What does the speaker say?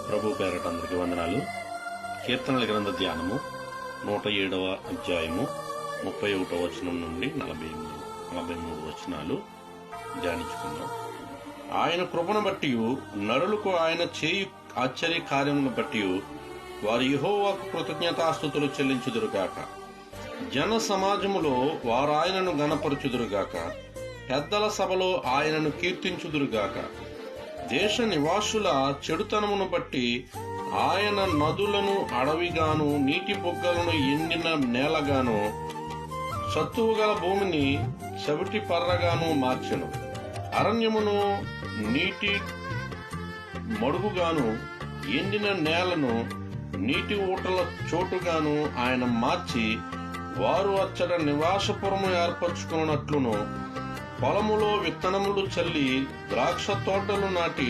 ప్రభు పేరట అందరికి వందనాలు. కీర్తనల గ్రంథ ధ్యానము 107వ అధ్యాయము 31వ వచనం నుండి 43 వచనాలు ధ్యానించుకున్నాం. ఆయన కృపను బట్టి నరులకు ఆయన చేయు ఆశ్చర్య కార్యములను బట్టి వారు యెహోవాకు కృతజ్ఞతాస్తుతులు చెల్లించుదురుగాక. జన సమాజములో వారు ఆయనను గణపరచుదురుగాక. పెద్దల సభలో ఆయనను కీర్తించుదురుగాక. దేశ నివాసుల చెడుతనమును బట్టి ఆయన నదులను అడవిగాను, నీటి బుగ్గలను ఎండిన నేలగాను, సత్తువు గల భూమిని చవిటి పర్రగాను మార్చెను. అరణ్యమును నీటి మడుగుగాను, ఎండిన నేలను నీటి ఊటల చోటుగాను ఆయన మార్చి, వారు అచ్చట నివాసపురము ఏర్పరచుకున్నట్లును, పొలములో విత్తనములు చల్లి ద్రాక్ష తోటలు నాటి